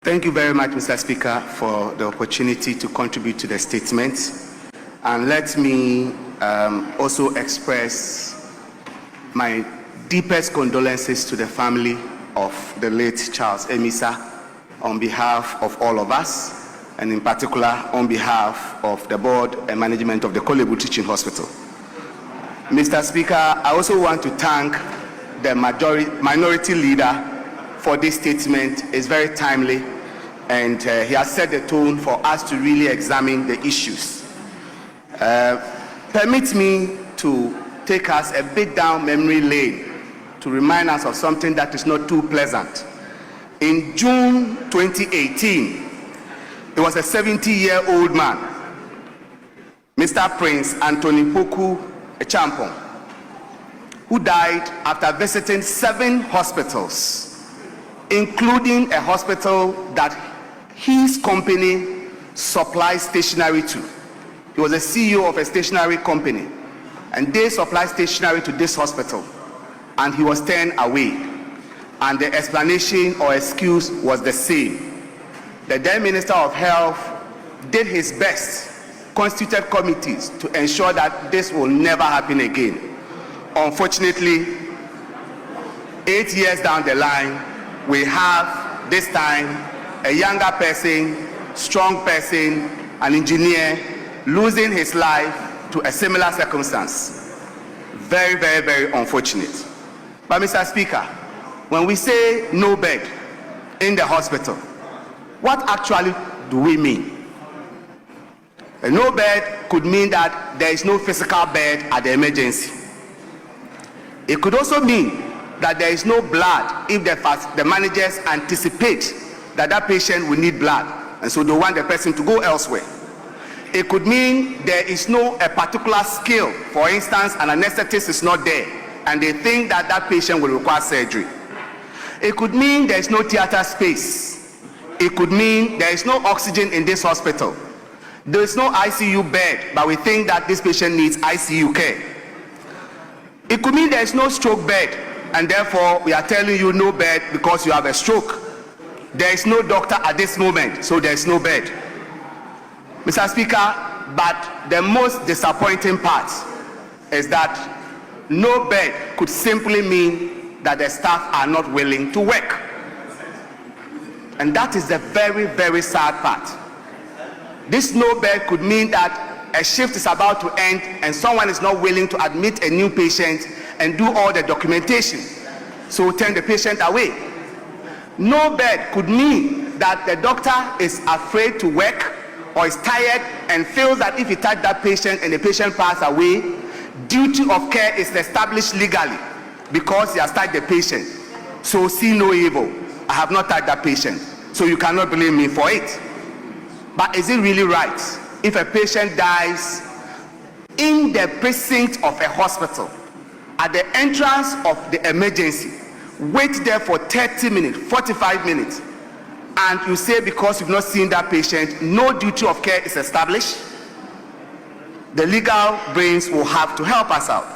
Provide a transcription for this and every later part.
Thank you very much, Mr. Speaker, for the opportunity to contribute to the statement. And let me also express my deepest condolences to the family of the late Charles Emisa on behalf of all of us, and in particular on behalf of the board and management of the Kolebu Teaching Hospital. Mr. Speaker, I also want to thank the minority leader for this statement. It's very timely, and he has set the tone for us to really examine the issues. Permit me to take us a bit down memory lane to remind us of something that is not too pleasant. In June 2018, it was a 70-year-old man, Mr. Prince Anthony Poku Echampong, who died after visiting 7 hospitals, including a hospital that his company supplies stationery to. He was a CEO of a stationery company, and they supplied stationery to this hospital, and he was turned away. And the explanation or excuse was the same. The then Minister of Health did his best, constituted committees to ensure that this will never happen again. Unfortunately, 8 years down the line, we have this time a younger person, strong person, an engineer, losing his life to a similar circumstance. Very, very, very unfortunate. But Mr. Speaker, when we say no bed in the hospital, what actually do we mean? A no bed could mean that there is no physical bed at the emergency. It could also mean that there is no blood if the managers anticipate that that patient will need blood, and so they want the person to go elsewhere. It could mean there is no a particular skill. For instance, an anesthetist is not there, and they think that that patient will require surgery. It could mean there is no theater space. It could mean there is no oxygen in this hospital. There is no ICU bed, but we think that this patient needs ICU care. It could mean there is no stroke bed, and therefore we are telling you no bed because you have a stroke. There is no doctor at this moment, so there is no bed. Mr. Speaker, but the most disappointing part is that no bed could simply mean that the staff are not willing to work. And that is the very, very sad part. This no bed could mean that a shift is about to end and someone is not willing to admit a new patient and do all the documentation, so turn the patient away. No bed could mean that the doctor is afraid to work or is tired and feels that if he touched that patient and the patient passes away, duty of care is established legally because he has touched the patient. So see no evil. I have not touched that patient, so you cannot blame me for it. But is it really right if a patient dies in the precinct of a hospital, at the entrance of the emergency, wait there for 30 minutes, 45 minutes, and you say because you've not seen that patient, no duty of care is established? The legal brains will have to help us out.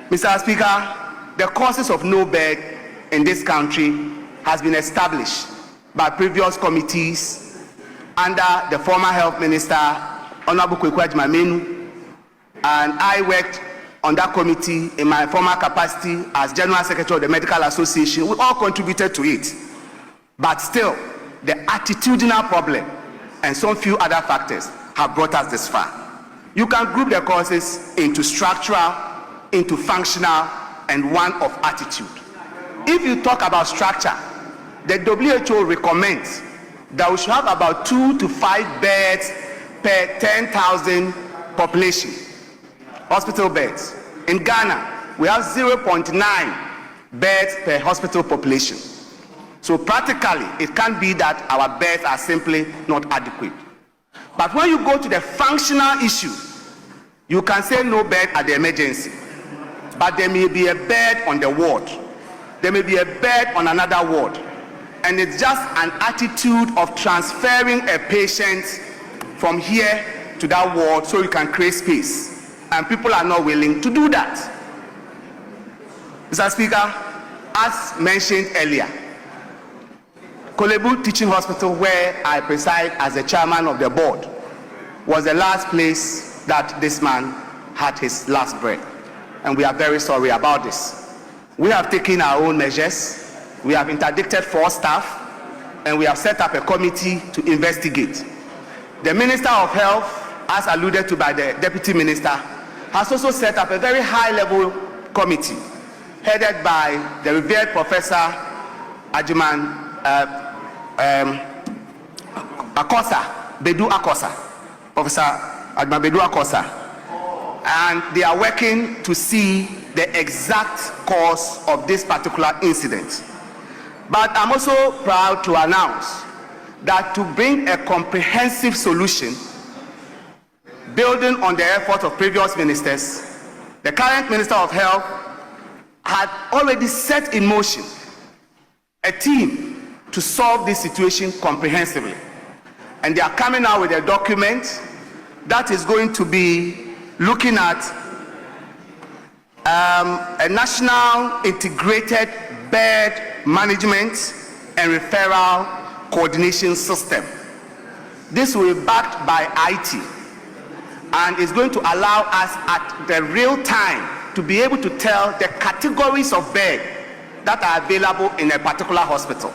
Mr. Speaker, the causes of no bed in this country has been established by previous committees under the former health minister, Honorable Kweku Agyeman-Menu, and I worked on that committee in my former capacity as General Secretary of the Medical Association. We all contributed to it. But still, the attitudinal problem and some few other factors have brought us this far. You can group the causes into structural, into functional, and one of attitude. If you talk about structure, the WHO recommends that we should have about 2 to 5 beds per 10,000 population, hospital beds. In Ghana, we have 0.9 beds per hospital population. So practically, it can be that our beds are simply not adequate. But when you go to the functional issue, you can say no bed at the emergency, but there may be a bed on the ward. There may be a bed on another ward. And it's just an attitude of transferring a patient from here to that ward so you can create space. And people are not willing to do that. Mr. Speaker, as mentioned earlier, Kolebu Teaching Hospital, where I preside as the chairman of the board, was the last place that this man had his last breath. And we are very sorry about this. We have taken our own measures. We have interdicted 4 staff, and we have set up a committee to investigate. The Minister of Health, as alluded to by the Deputy Minister, has also set up a very high-level committee headed by the revered Professor Ajiman Bedu Akosa, Professor Ajiman Bedu Akosa, and they are working to see the exact cause of this particular incident. But I'm also proud to announce that to bring a comprehensive solution, building on the effort of previous ministers, the current Minister of Health had already set in motion a team to solve this situation comprehensively. And they are coming out with a document that is going to be looking at a national integrated bed management and referral coordination system. This will be backed by IT and is going to allow us at the real time to be able to tell the categories of bed that are available in a particular hospital.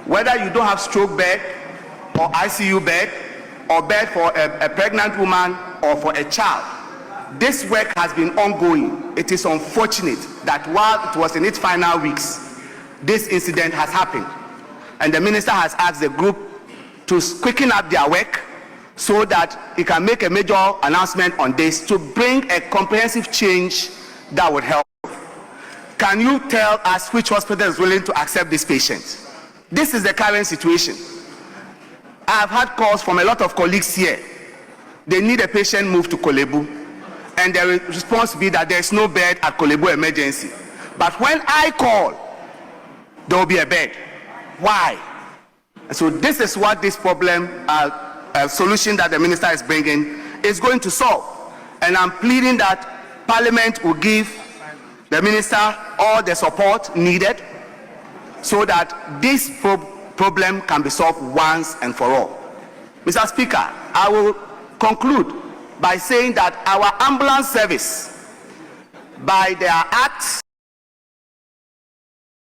Whether you don't have stroke bed or ICU bed or bed for a pregnant woman or for a child. This work has been ongoing. It is unfortunate that while it was in its final weeks, this incident has happened. And the minister has asked the group to quicken up their work so that he can make a major announcement on this to bring a comprehensive change that would help. Can you tell us which hospital is willing to accept this patient? This is the current situation. I have had calls from a lot of colleagues here. They need a patient moved to Kolebu, and their response will be that there is no bed at Kolebu emergency. But when I call, there will be a bed. Why? So this is what this problem, solution that the minister is bringing is going to solve. And I'm pleading that Parliament will give the minister all the support needed so that this problem can be solved once and for all. Mr. Speaker, I will conclude by saying that our ambulance service, by their acts